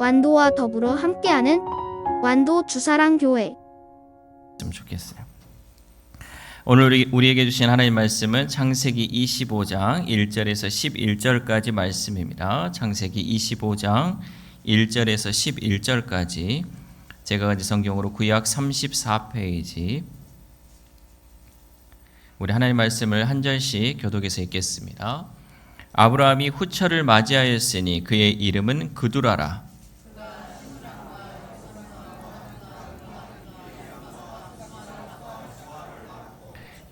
완도와 더불어 함께하는 완도 주사랑교회. 좋겠어요. 오늘 우리에게 주신 하나님 말씀은 창세기 25장 1절에서 11절까지 말씀입니다. 창세기 25장 1절에서 11절까지 제가 가진 성경으로 구약 34페이지 우리 하나님 말씀을 한 절씩 교독해서 읽겠습니다. 아브라함이 후처를 맞이하였으니 그의 이름은 그두라라.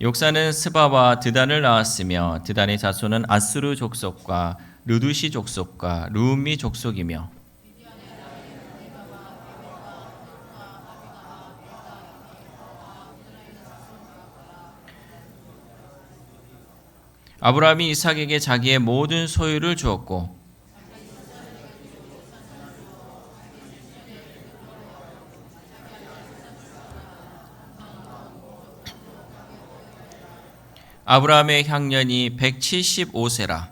욕사는 스바와 드단을 낳았으며 드단의 자손은 아수르 족속과 르두시 족속과 루미 족속이며 아브라함이 이삭에게 자기의 모든 소유를 주었고 아브라함의 향년이 175세라.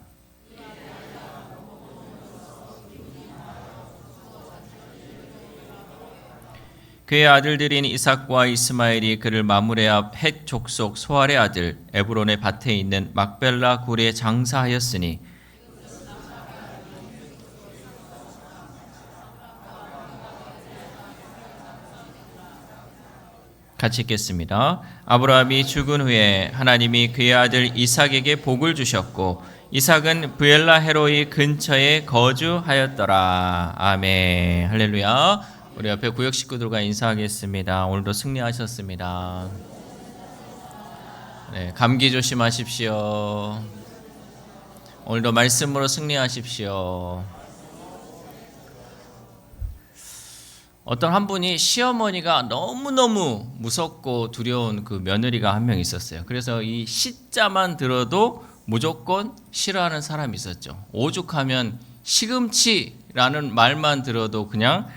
그의 아들들인 이삭과 이스마엘이 그를 마므레 앞 헷 족속 소알의 아들 에브론의 밭에 있는 막벨라 굴에 장사하였으니 같이 읽겠습니다. 아브라함이 죽은 후에 하나님이 그의 아들 이삭에게 복을 주셨고 이삭은 브엘라 헤로이 근처에 거주하였더라. 아멘. 할렐루야. 우리 옆에 구역 식구들과 인사하겠습니다. 오늘도 승리하셨습니다. 네, 감기 조심하십시오. 오늘도 말씀으로 승리하십시오. 어떤 한 분이 시어머니가 너무너무 무섭고 두려운 그 며느리가 한 명 있었어요. 그래서 이 시자만 들어도 무조건 싫어하는 사람이 있었죠. 오죽하면 시금치라는 말만 들어도 그냥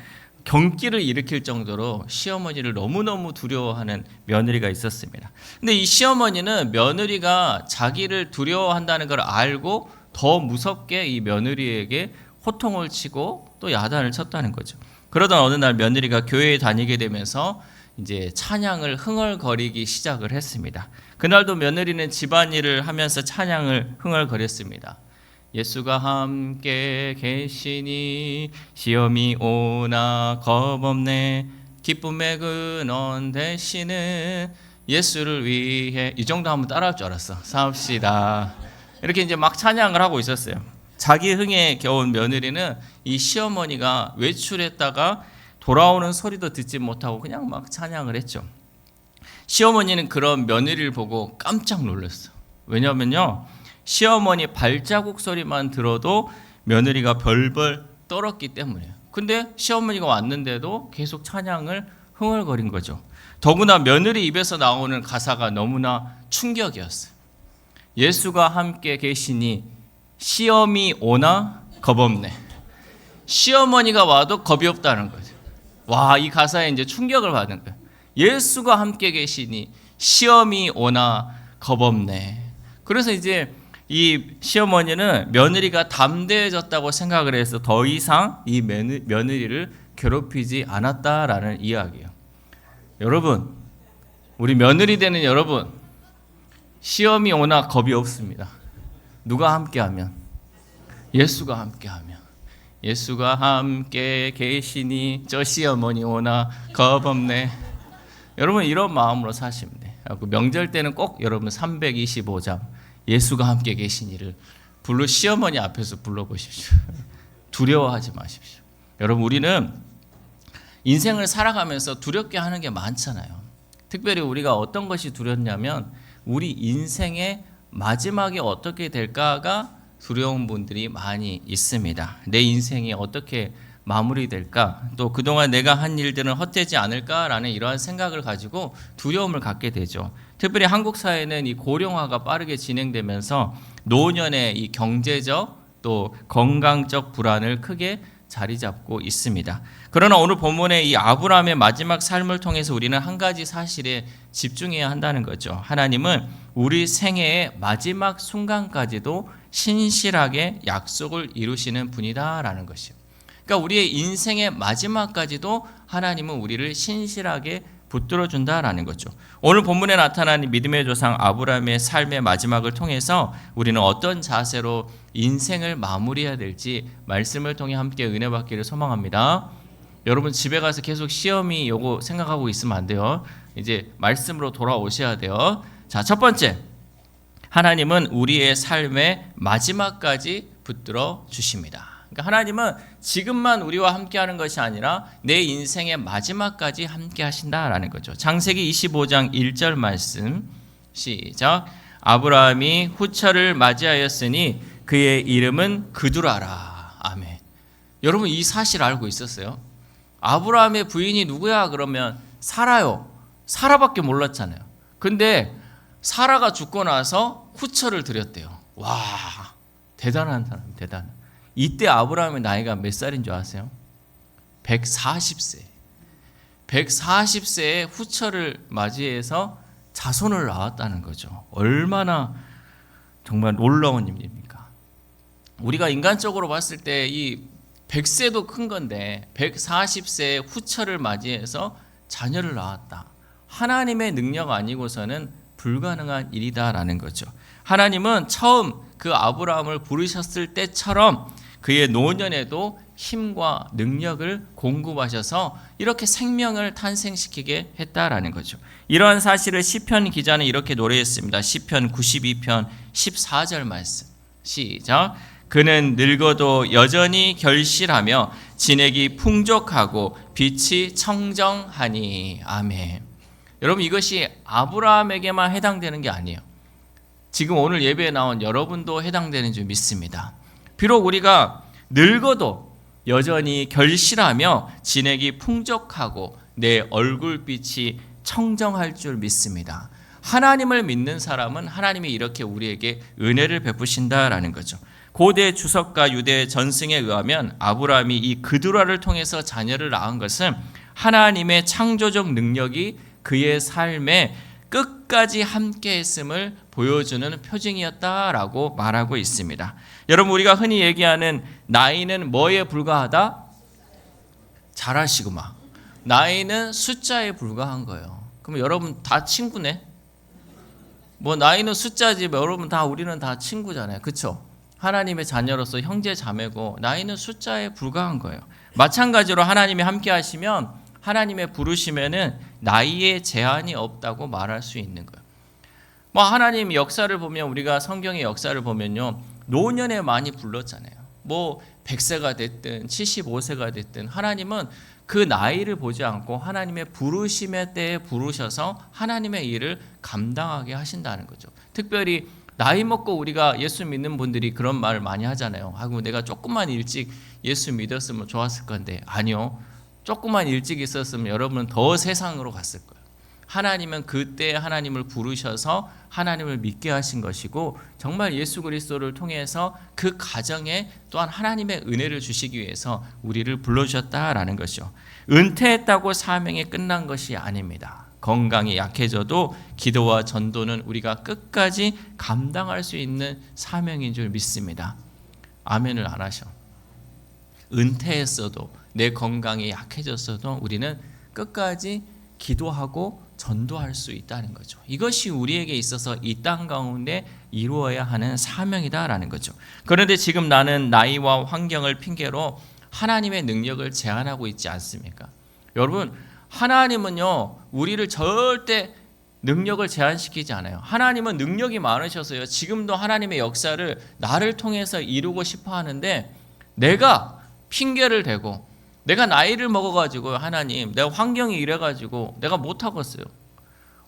경기를 일으킬 정도로 시어머니를 너무너무 두려워하는 며느리가 있었습니다. 근데 이 시어머니는 며느리가 자기를 두려워한다는 걸 알고 더 무섭게 이 며느리에게 호통을 치고 또 야단을 쳤다는 거죠. 그러던 어느 날 며느리가 교회에 다니게 되면서 이제 찬양을 흥얼거리기 시작을 했습니다. 그날도 며느리는 집안일을 하면서 찬양을 흥얼거렸습니다. 예수가 함께 계시니 시험이 오나 겁없네 기쁨의 근원 되시는 예수를 위해 이 정도 하면 따라할 줄 알았어. 사옵시다. 이렇게 이제 막 찬양을 하고 있었어요. 자기 흥에 겨운 며느리는 이 시어머니가 외출했다가 돌아오는 소리도 듣지 못하고 그냥 막 찬양을 했죠. 시어머니는 그런 며느리를 보고 깜짝 놀랐어. 왜냐면요, 시어머니 발자국 소리만 들어도 며느리가 벌벌 떨었기 때문이에요. 근데 시어머니가 왔는데도 계속 찬양을 흥얼거린 거죠. 더구나 며느리 입에서 나오는 가사가 너무나 충격이었어요. 예수가 함께 계시니 시험이 오나 겁없네. 시어머니가 와도 겁이 없다는 거죠. 와, 이 가사에 이제 충격을 받은 거예요. 예수가 함께 계시니 시험이 오나 겁없네. 그래서 이제 이 시어머니는 며느리가 담대해졌다고 생각을 해서 더 이상 이 며느리를 괴롭히지 않았다라는 이야기예요. 여러분, 우리 며느리 되는 여러분, 시험이 오나 겁이 없습니다. 누가 함께하면? 예수가 함께하면. 예수가 함께 계시니 저 시어머니 오나 겁없네. 여러분 이런 마음으로 사시면 돼요. 명절 때는 꼭 여러분 325장 예수가 함께 계시니를 시어머니 앞에서 불러보십시오. 두려워하지 마십시오. 여러분 우리는 인생을 살아가면서 두렵게 하는 게 많잖아요. 특별히 우리가 어떤 것이 두렵냐면 우리 인생의 마지막이 어떻게 될까가 두려운 분들이 많이 있습니다. 내 인생이 어떻게 마무리될까? 또 그동안 내가 한 일들은 헛되지 않을까라는 이러한 생각을 가지고 두려움을 갖게 되죠. 특별히 한국 사회는 이 고령화가 빠르게 진행되면서 노년의 이 경제적 또 건강적 불안을 크게 자리 잡고 있습니다. 그러나 오늘 본문의 이 아브라함의 마지막 삶을 통해서 우리는 한 가지 사실에 집중해야 한다는 거죠. 하나님은 우리 생애의 마지막 순간까지도 신실하게 약속을 이루시는 분이다라는 것이요. 그러니까 우리의 인생의 마지막까지도 하나님은 우리를 신실하게 붙들어 준다라는 거죠. 오늘 본문에 나타난 믿음의 조상 아브라함의 삶의 마지막을 통해서 우리는 어떤 자세로 인생을 마무리해야 될지 말씀을 통해 함께 은혜 받기를 소망합니다. 여러분 집에 가서 계속 시험이 요거 생각하고 있으면 안 돼요. 이제 말씀으로 돌아오셔야 돼요. 자, 첫 번째, 하나님은 우리의 삶의 마지막까지 붙들어 주십니다. 그러니까 하나님은 지금만 우리와 함께하는 것이 아니라 내 인생의 마지막까지 함께 하신다라는 거죠. 창세기 25장 1절 말씀 시작. 아브라함이 후처를 맞이하였으니 그의 이름은 그두라라. 아멘. 여러분 이 사실 알고 있었어요? 아브라함의 부인이 누구야? 그러면 사라요. 사라밖에 몰랐잖아요. 근데 사라가 죽고 나서 후처를 드렸대요. 와, 대단한 사람, 대단한. 이때 아브라함의 나이가 몇 살인 줄 아세요? 140세. 140세에 후처를 맞이해서 자손을 낳았다는 거죠. 얼마나 정말 놀라운 일입니까? 우리가 인간적으로 봤을 때 이 100세도 큰 건데 140세에 후처를 맞이해서 자녀를 낳았다. 하나님의 능력 아니고서는 불가능한 일이다라는 거죠. 하나님은 처음 그 아브라함을 부르셨을 때처럼 그의 노년에도 힘과 능력을 공급하셔서 이렇게 생명을 탄생시키게 했다라는 거죠. 이러한 사실을 시편 기자는 이렇게 노래했습니다. 시편 92편 14절 말씀 시작. 그는 늙어도 여전히 결실하며 진액이 풍족하고 빛이 청정하니. 아멘. 여러분 이것이 아브라함에게만 해당되는 게 아니에요. 지금 오늘 예배에 나온 여러분도 해당되는 줄 믿습니다. 비록 우리가 늙어도 여전히 결실하며 진액이 풍족하고 내 얼굴빛이 청정할 줄 믿습니다. 하나님을 믿는 사람은 하나님이 이렇게 우리에게 은혜를 베푸신다라는 거죠. 고대 주석가 유대 전승에 의하면 아브라함이 이 그두라를 통해서 자녀를 낳은 것은 하나님의 창조적 능력이 그의 삶에 끝까지 함께 했음을 보여주는 표징이었다라고 말하고 있습니다. 여러분 우리가 흔히 얘기하는 나이는 뭐에 불과하다? 잘하시고 막. 나이는 숫자에 불과한 거예요. 그럼 여러분 다 친구네? 뭐 나이는 숫자지 뭐 여러분 다 우리는 다 친구잖아요. 그렇죠? 하나님의 자녀로서 형제 자매고 나이는 숫자에 불과한 거예요. 마찬가지로 하나님이 함께 하시면 하나님의 부르시면은 나이에 제한이 없다고 말할 수 있는 거예요. 뭐 하나님 역사를 보면 우리가 성경의 역사를 보면요. 노년에 많이 불렀잖아요. 뭐 100세가 됐든 75세가 됐든 하나님은 그 나이를 보지 않고 하나님의 부르심의 때에 부르셔서 하나님의 일을 감당하게 하신다는 거죠. 특별히 나이 먹고 우리가 예수 믿는 분들이 그런 말을 많이 하잖아요. 아이고 내가 조금만 일찍 예수 믿었으면 좋았을 건데. 아니요. 조금만 일찍 있었으면 여러분은 더 세상으로 갔을 거예요. 하나님은 그때 하나님을 부르셔서 하나님을 믿게 하신 것이고 정말 예수 그리스도를 통해서 그 가정에 또한 하나님의 은혜를 주시기 위해서 우리를 불러주셨다라는 것이죠. 은퇴했다고 사명이 끝난 것이 아닙니다. 건강이 약해져도 기도와 전도는 우리가 끝까지 감당할 수 있는 사명인 줄 믿습니다. 아멘을 안 하셔. 은퇴했어도 내 건강이 약해졌어도 우리는 끝까지 기도하고 전도할 수 있다는 거죠. 이것이 우리에게 있어서 이 땅 가운데 이루어야 하는 사명이다라는 거죠. 그런데 지금 나는 나이와 환경을 핑계로 하나님의 능력을 제한하고 있지 않습니까? 여러분 하나님은요 우리를 절대 능력을 제한시키지 않아요. 하나님은 능력이 많으셔서요 지금도 하나님의 역사를 나를 통해서 이루고 싶어 하는데 내가 핑계를 대고 내가 나이를 먹어가지고 하나님 내가 환경이 이래가지고 내가 못하겠어요.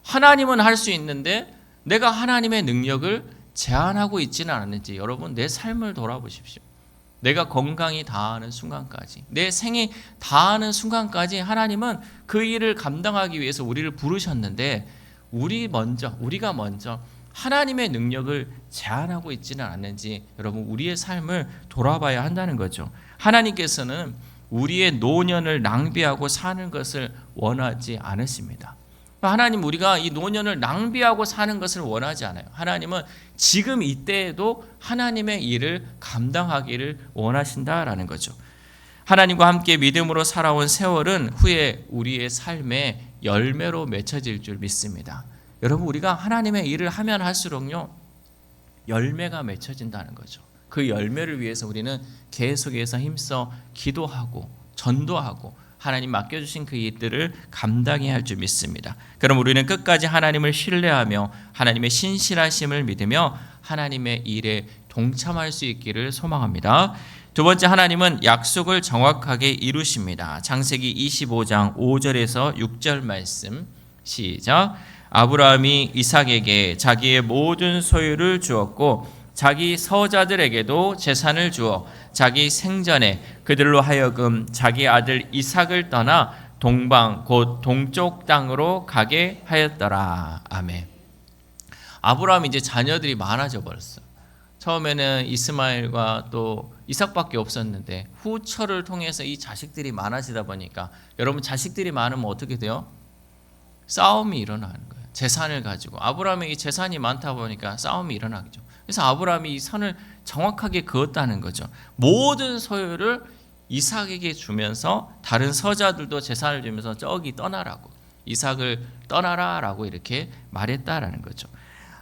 하나님은 할 수 있는데 내가 하나님의 능력을 제한하고 있지는 않은지 여러분 내 삶을 돌아보십시오. 내가 건강이 다하는 순간까지 내 생이 다하는 순간까지 하나님은 그 일을 감당하기 위해서 우리를 부르셨는데 우리가 먼저 하나님의 능력을 제한하고 있지는 않는지 여러분 우리의 삶을 돌아봐야 한다는 거죠. 하나님께서는 우리의 노년을 낭비하고 사는 것을 원하지 않으십니다. 하나님 우리가 이 노년을 낭비하고 사는 것을 원하지 않아요. 하나님은 지금 이때에도 하나님의 일을 감당하기를 원하신다라는 거죠. 하나님과 함께 믿음으로 살아온 세월은 후에 우리의 삶의 열매로 맺혀질 줄 믿습니다. 여러분, 우리가 하나님의 일을 하면 할수록요, 열매가 맺혀진다는 거죠. 그 열매를 위해서 우리는 계속해서 힘써 기도하고 전도하고 하나님 맡겨주신 그 일들을 감당해야 할 줄 믿습니다. 그럼 우리는 끝까지 하나님을 신뢰하며 하나님의 신실하심을 믿으며 하나님의 일에 동참할 수 있기를 소망합니다. 두 번째, 하나님은 약속을 정확하게 이루십니다. 창세기 25장 5절에서 6절 말씀 시작. 아브라함이 이삭에게 자기의 모든 소유를 주었고 자기 서자들에게도 재산을 주어 자기 생전에 그들로 하여금 자기 아들 이삭을 떠나 동방 곧 동쪽 땅으로 가게 하였더라. 아멘. 아브라함이 이제 자녀들이 많아져 버렸어요. 처음에는 이스마엘과 또 이삭밖에 없었는데 후처를 통해서 이 자식들이 많아지다 보니까, 여러분, 자식들이 많으면 어떻게 돼요? 싸움이 일어나는 거예요. 재산을 가지고. 아브라함이 재산이 많다 보니까 싸움이 일어나죠. 그래서 아브라함이 이 선을 정확하게 그었다는 거죠. 모든 소유를 이삭에게 주면서 다른 서자들도 재산을 주면서 저기 떠나라고, 이삭을 떠나라라고 이렇게 말했다라는 거죠.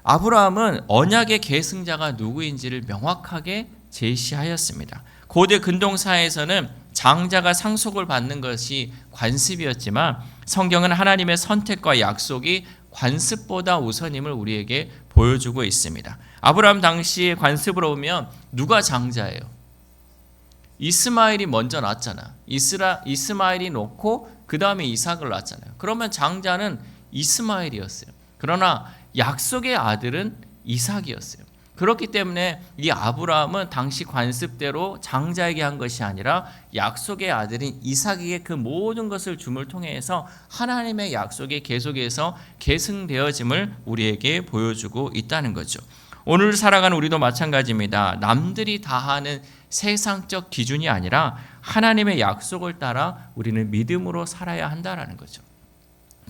아브라함은 언약의 계승자가 누구인지를 명확하게 제시하였습니다. 고대 근동사에서는 장자가 상속을 받는 것이 관습이었지만 성경은 하나님의 선택과 약속이 관습보다 우선임을 우리에게 보여주고 있습니다. 아브라함 당시의 관습으로 보면 누가 장자예요? 이스마엘이 먼저 낳았잖아. 이스마엘이 놓고 그 다음에 이삭을 낳았잖아요. 그러면 장자는 이스마엘이었어요. 그러나 약속의 아들은 이삭이었어요. 그렇기 때문에 이 아브라함은 당시 관습대로 장자에게 한 것이 아니라 약속의 아들인 이삭에게 그 모든 것을 줌을 통해서 하나님의 약속이 계속해서 계승되어짐을 우리에게 보여주고 있다는 거죠. 오늘 살아가는 우리도 마찬가지입니다. 남들이 다 하는 세상적 기준이 아니라 하나님의 약속을 따라 우리는 믿음으로 살아야 한다는 거죠.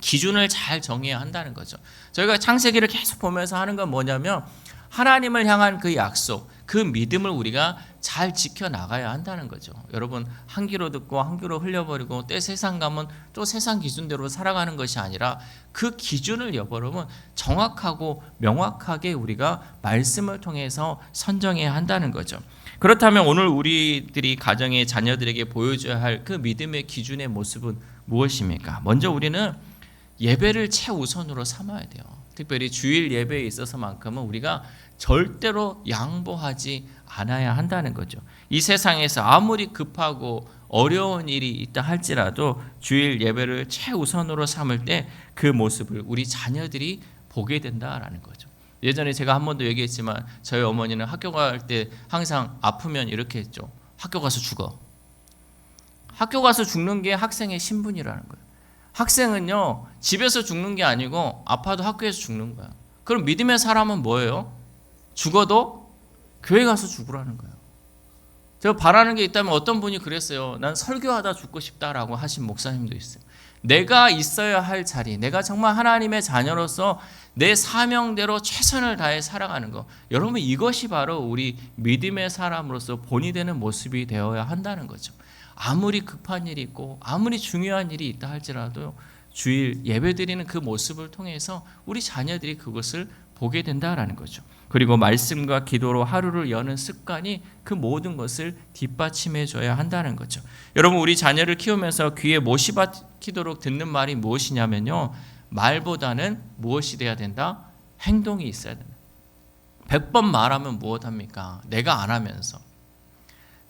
기준을 잘 정해야 한다는 거죠. 저희가 창세기를 계속 보면서 하는 건 뭐냐면 하나님을 향한 그 약속, 그 믿음을 우리가 잘 지켜나가야 한다는 거죠. 여러분, 한 귀로 듣고 한 귀로 흘려버리고 때 세상 가면 또 세상 기준대로 살아가는 것이 아니라 그 기준을 여러분 정확하고 명확하게 우리가 말씀을 통해서 선정해야 한다는 거죠. 그렇다면 오늘 우리들이 가정의 자녀들에게 보여줘야 할 그 믿음의 기준의 모습은 무엇입니까? 먼저 우리는 예배를 최우선으로 삼아야 돼요. 특별히 주일 예배에 있어서만큼은 우리가 절대로 양보하지 않아야 한다는 거죠. 이 세상에서 아무리 급하고 어려운 일이 있다 할지라도 주일 예배를 최우선으로 삼을 때 그 모습을 우리 자녀들이 보게 된다라는 거죠. 예전에 제가 한 번도 얘기했지만 저희 어머니는 학교 갈 때 항상 아프면 이렇게 했죠. 학교 가서 죽어. 학교 가서 죽는 게 학생의 신분이라는 거예요. 학생은요, 집에서 죽는 게 아니고 아파도 학교에서 죽는 거야. 그럼 믿음의 사람은 뭐예요? 죽어도 교회 가서 죽으라는 거예요. 제가 바라는 게 있다면 어떤 분이 그랬어요. 난 설교하다 죽고 싶다라고 하신 목사님도 있어요. 내가 있어야 할 자리, 내가 정말 하나님의 자녀로서 내 사명대로 최선을 다해 살아가는 것. 여러분, 이것이 바로 우리 믿음의 사람으로서 본이 되는 모습이 되어야 한다는 거죠. 아무리 급한 일이 있고 아무리 중요한 일이 있다 할지라도 주일 예배드리는 그 모습을 통해서 우리 자녀들이 그것을 보게 된다라는 거죠. 그리고 말씀과 기도로 하루를 여는 습관이 그 모든 것을 뒷받침해 줘야 한다는 거죠. 여러분, 우리 자녀를 키우면서 귀에 못이 박히도록 듣는 말이 무엇이냐면요, 말보다는 무엇이 돼야 된다? 행동이 있어야 된다. 100번 말하면 무엇합니까? 내가 안 하면서.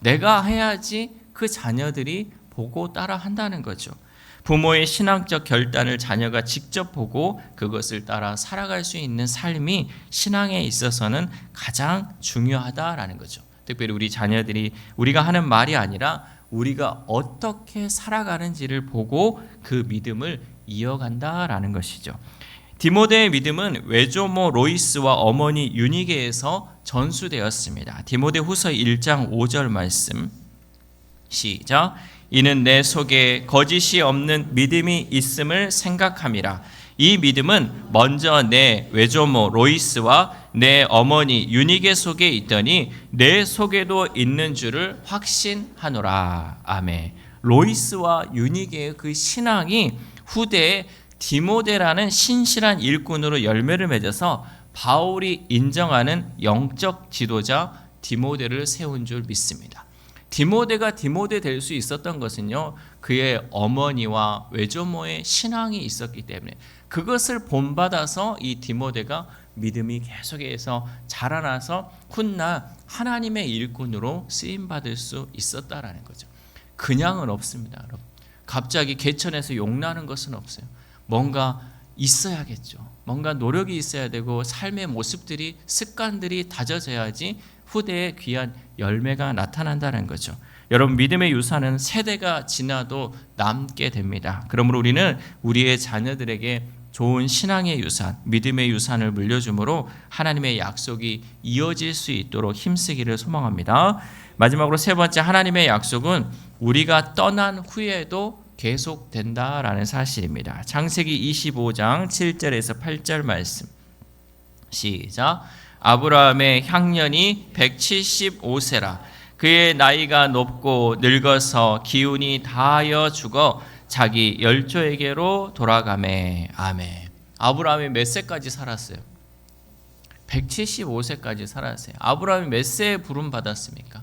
내가 해야지 그 자녀들이 보고 따라 한다는 거죠. 부모의 신앙적 결단을 자녀가 직접 보고 그것을 따라 살아갈 수 있는 삶이 신앙에 있어서는 가장 중요하다라는 거죠. 특별히 우리 자녀들이 우리가 하는 말이 아니라 우리가 어떻게 살아가는지를 보고 그 믿음을 이어간다라는 것이죠. 디모데의 믿음은 외조모 로이스와 어머니 유니게에서 전수되었습니다. 디모데 후서 1장 5절 말씀 시작. 이는 내 속에 거짓이 없는 믿음이 있음을 생각함이라. 이 믿음은 먼저 내 외조모 로이스와 내 어머니 유니게 속에 있더니 내 속에도 있는 줄을 확신하노라. 아멘. 로이스와 유니게의 그 신앙이 후대에 디모데라는 신실한 일꾼으로 열매를 맺어서 바울이 인정하는 영적 지도자 디모데를 세운 줄 믿습니다. 디모데가 디모데 될 수 있었던 것은요, 그의 어머니와 외조모의 신앙이 있었기 때문에 그것을 본받아서 이 디모데가 믿음이 계속해서 자라나서 훗날 하나님의 일꾼으로 쓰임받을 수 있었다라는 거죠. 그냥은 없습니다, 여러분. 갑자기 개천에서 용나는 것은 없어요. 뭔가 있어야겠죠. 뭔가 노력이 있어야 되고 삶의 모습들이, 습관들이 다져져야지 후대에 귀한 열매가 나타난다는 거죠. 여러분, 믿음의 유산은 세대가 지나도 남게 됩니다. 그러므로 우리는 우리의 자녀들에게 좋은 신앙의 유산, 믿음의 유산을 물려주므로 하나님의 약속이 이어질 수 있도록 힘쓰기를 소망합니다. 마지막으로 세 번째, 하나님의 약속은 우리가 떠난 후에도 계속된다라는 사실입니다. 창세기 25장 7절에서 8절 말씀 시작. 아브라함의 향년이 175세라. 그의 나이가 높고 늙어서 기운이 다하여 죽어 자기 열조에게로 돌아가매. 아멘. 아브라함이 몇 세까지 살았어요? 175세까지 살았어요. 아브라함이 몇 세에 부름 받았습니까?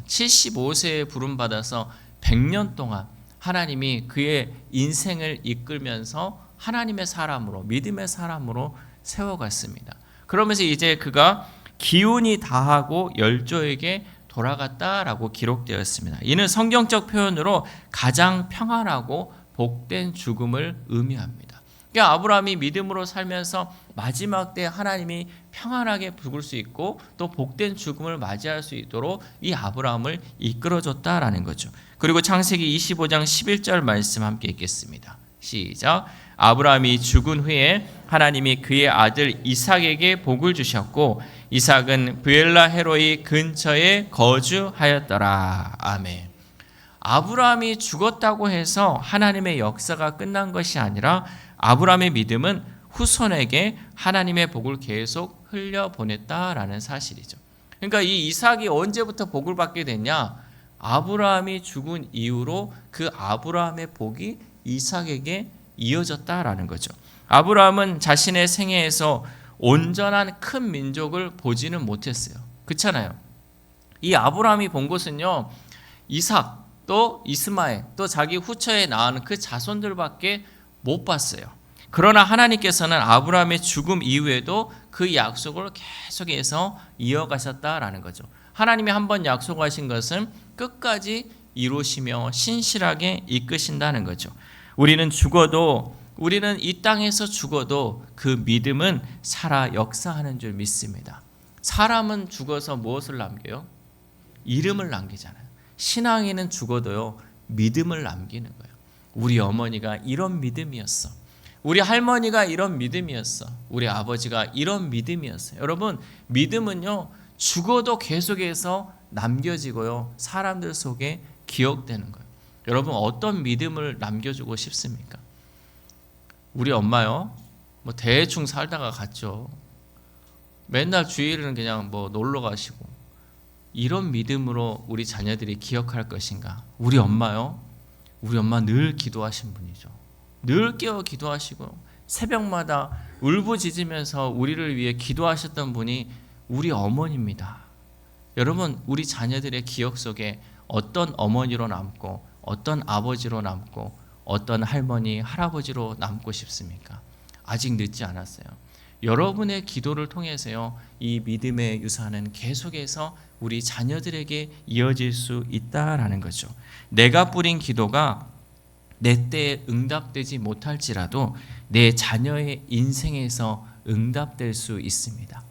75세에 부름 받아서 100년 동안 하나님이 그의 인생을 이끌면서 하나님의 사람으로, 믿음의 사람으로 세워갔습니다. 그러면서 이제 그가 기운이 다하고 열조에게 돌아갔다라고 기록되었습니다. 이는 성경적 표현으로 가장 평안하고 복된 죽음을 의미합니다. 그러니까 아브라함이 믿음으로 살면서 마지막 때 하나님이 평안하게 죽을 수 있고 또 복된 죽음을 맞이할 수 있도록 이 아브라함을 이끌어줬다라는 거죠. 그리고 창세기 25장 11절 말씀 함께 읽겠습니다. 시작. 아브라함이 죽은 후에 하나님이 그의 아들 이삭에게 복을 주셨고 이삭은 브엘라 헤로이 근처에 거주하였더라. 아멘. 아브라함이 죽었다고 해서 하나님의 역사가 끝난 것이 아니라 아브라함의 믿음은 후손에게 하나님의 복을 계속 흘려보냈다라는 사실이죠. 그러니까 이 이삭이 언제부터 복을 받게 됐냐? 아브라함이 죽은 이후로 그 아브라함의 복이 이삭에게 이어졌다라는 거죠. 아브라함은 자신의 생애에서 온전한 큰 민족을 보지는 못했어요. 그렇잖아요. 이 아브라함이 본 것은요, 이삭 또 이스마엘 또 자기 후처에 낳은 그 자손들밖에 못 봤어요. 그러나 하나님께서는 아브라함의 죽음 이후에도 그 약속을 계속해서 이어가셨다라는 거죠. 하나님이 한번 약속하신 것은 끝까지 이루시며 신실하게 이끄신다는 거죠. 우리는 이 땅에서 죽어도 그 믿음은 살아 역사하는 줄 믿습니다. 사람은 죽어서 무엇을 남겨요? 이름을 남기잖아요. 신앙인은 죽어도요, 믿음을 남기는 거예요. 우리 어머니가 이런 믿음이었어. 우리 할머니가 이런 믿음이었어. 우리 아버지가 이런 믿음이었어요. 여러분, 믿음은요, 죽어도 계속해서 남겨지고요, 사람들 속에 기억되는 거예요. 여러분, 어떤 믿음을 남겨주고 싶습니까? 우리 엄마요, 뭐 대충 살다가 갔죠. 맨날 주일은 그냥 뭐 놀러 가시고. 이런 믿음으로 우리 자녀들이 기억할 것인가? 우리 엄마요, 우리 엄마 늘 기도하신 분이죠. 늘 깨어 기도하시고 새벽마다 울부짖으면서 우리를 위해 기도하셨던 분이 우리 어머니입니다. 여러분, 우리 자녀들의 기억 속에 어떤 어머니로 남고 어떤 아버지로 남고 어떤 할머니, 할아버지로 남고 싶습니까? 아직 늦지 않았어요. 여러분의 기도를 통해서요, 이 믿음의 유산은 계속해서 우리 자녀들에게 이어질 수 있다라는 거죠. 내가 뿌린 기도가 내 때에 응답되지 못할지라도 내 자녀의 인생에서 응답될 수 있습니다.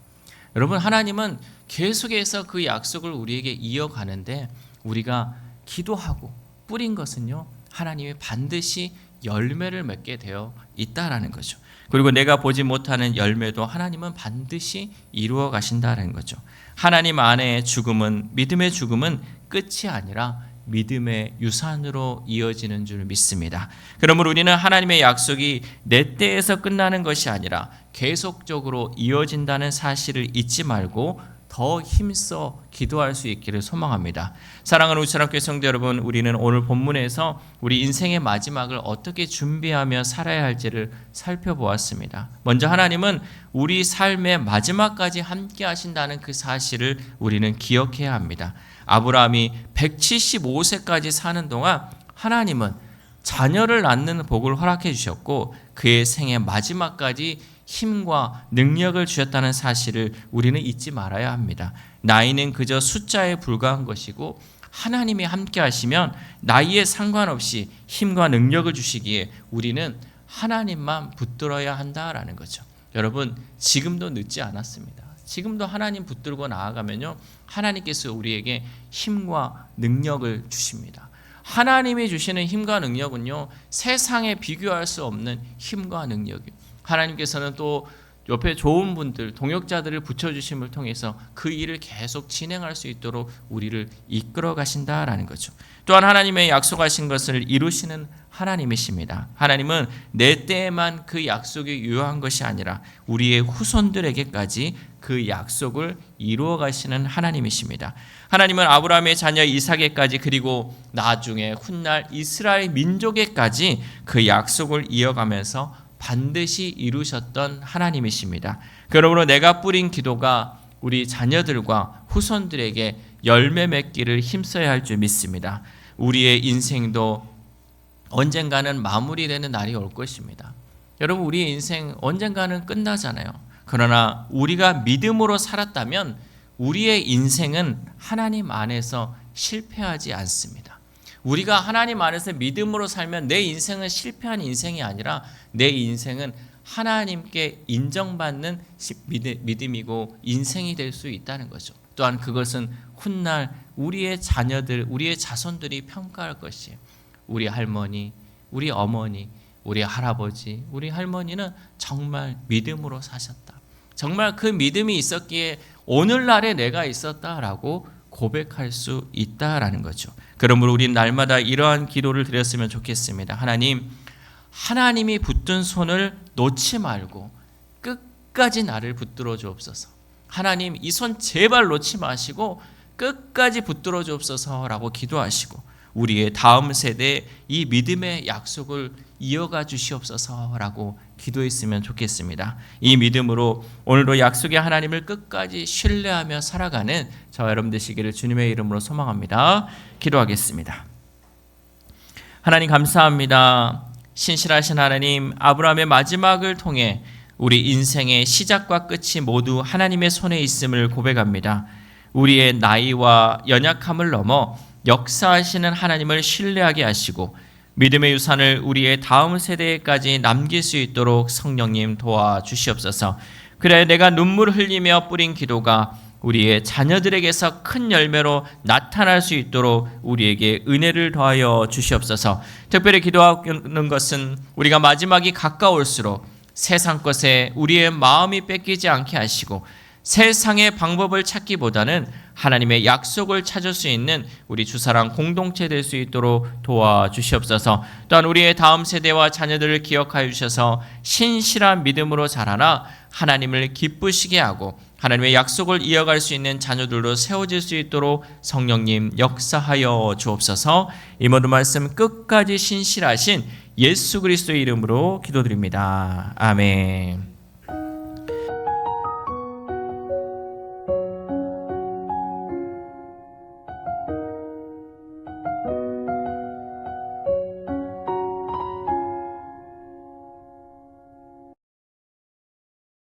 여러분, 하나님은 계속해서 그 약속을 우리에게 이어가는데 우리가 기도하고 뿌린 것은요, 하나님이 반드시 열매를 맺게 되어 있다라는 거죠. 그리고 내가 보지 못하는 열매도 하나님은 반드시 이루어 가신다는 거죠. 하나님 안에 죽음은, 믿음의 죽음은 끝이 아니라 믿음의 유산으로 이어지는 줄 믿습니다. 그러므로 우리는 하나님의 약속이 내 때에서 끝나는 것이 아니라 계속적으로 이어진다는 사실을 잊지 말고 더 힘써 기도할 수 있기를 소망합니다. 사랑하는 우리사랑교회 성도 여러분, 우리는 오늘 본문에서 우리 인생의 마지막을 어떻게 준비하며 살아야 할지를 살펴보았습니다. 먼저 하나님은 우리 삶의 마지막까지 함께 하신다는 그 사실을 우리는 기억해야 합니다. 아브라함이 175세까지 사는 동안 하나님은 자녀를 낳는 복을 허락해 주셨고 그의 생의 마지막까지 힘과 능력을 주셨다는 사실을 우리는 잊지 말아야 합니다. 나이는 그저 숫자에 불과한 것이고 하나님이 함께 하시면 나이에 상관없이 힘과 능력을 주시기에 우리는 하나님만 붙들어야 한다라는 거죠. 여러분, 지금도 늦지 않았습니다. 지금도 하나님 붙들고 나아가면요, 하나님께서 우리에게 힘과 능력을 주십니다. 하나님이 주시는 힘과 능력은요, 세상에 비교할 수 없는 힘과 능력이에요. 하나님께서는 또 옆에 좋은 분들, 동역자들을 붙여주심을 통해서 그 일을 계속 진행할 수 있도록 우리를 이끌어 가신다라는 거죠. 또한 하나님의 약속하신 것을 이루시는 하나님이십니다. 하나님은 내 때에만 그 약속이 유효한 것이 아니라 우리의 후손들에게까지 그 약속을 이루어 가시는 하나님이십니다. 하나님은 아브라함의 자녀 이삭에까지 그리고 나중에 훗날 이스라엘 민족에까지 그 약속을 이어가면서 반드시 이루셨던 하나님이십니다. 그러므로 내가 뿌린 기도가 우리 자녀들과 후손들에게 열매 맺기를 힘써야 할 줄 믿습니다. 우리의 인생도 언젠가는 마무리되는 날이 올 것입니다. 여러분, 우리의 인생 언젠가는 끝나잖아요. 그러나 우리가 믿음으로 살았다면 우리의 인생은 하나님 안에서 실패하지 않습니다. 우리가 하나님 안에서 믿음으로 살면 내 인생은 실패한 인생이 아니라 내 인생은 하나님께 인정받는 믿음이고 인생이 될 수 있다는 거죠. 또한 그것은 훗날 우리의 자녀들, 우리의 자손들이 평가할 것이에요. 우리 할머니, 우리 어머니, 우리 할아버지, 우리 할머니는 정말 믿음으로 사셨다. 정말 그 믿음이 있었기에 오늘날에 내가 있었다라고 고백할 수 있다라는 거죠. 그러므로 우리는 날마다 이러한 기도를 드렸으면 좋겠습니다. 하나님, 하나님이 붙든 손을 놓지 말고 끝까지 나를 붙들어 주옵소서. 하나님, 이 손 제발 놓지 마시고 끝까지 붙들어 주옵소서라고 기도하시고 우리의 다음 세대에 이 믿음의 약속을 이어가 주시옵소서라고 기도했으면 좋겠습니다. 이 믿음으로 오늘도 약속의 하나님을 끝까지 신뢰하며 살아가는 저와 여러분 되시기를 주님의 이름으로 소망합니다. 기도하겠습니다. 하나님 감사합니다. 신실하신 하나님, 아브라함의 마지막을 통해 우리 인생의 시작과 끝이 모두 하나님의 손에 있음을 고백합니다. 우리의 나이와 연약함을 넘어 역사하시는 하나님을 신뢰하게 하시고 믿음의 유산을 우리의 다음 세대까지 남길 수 있도록 성령님 도와주시옵소서. 그래 내가 눈물을 흘리며 뿌린 기도가 우리의 자녀들에게서 큰 열매로 나타날 수 있도록 우리에게 은혜를 더하여 주시옵소서. 특별히 기도하는 것은 우리가 마지막이 가까울수록 세상 것에 우리의 마음이 뺏기지 않게 하시고 세상의 방법을 찾기보다는 하나님의 약속을 찾을 수 있는 우리 주사랑 공동체 될 수 있도록 도와주시옵소서. 또한 우리의 다음 세대와 자녀들을 기억하여 주셔서 신실한 믿음으로 자라나 하나님을 기쁘시게 하고 하나님의 약속을 이어갈 수 있는 자녀들로 세워질 수 있도록 성령님 역사하여 주옵소서. 이 모든 말씀 끝까지 신실하신 예수 그리스도의 이름으로 기도드립니다. 아멘.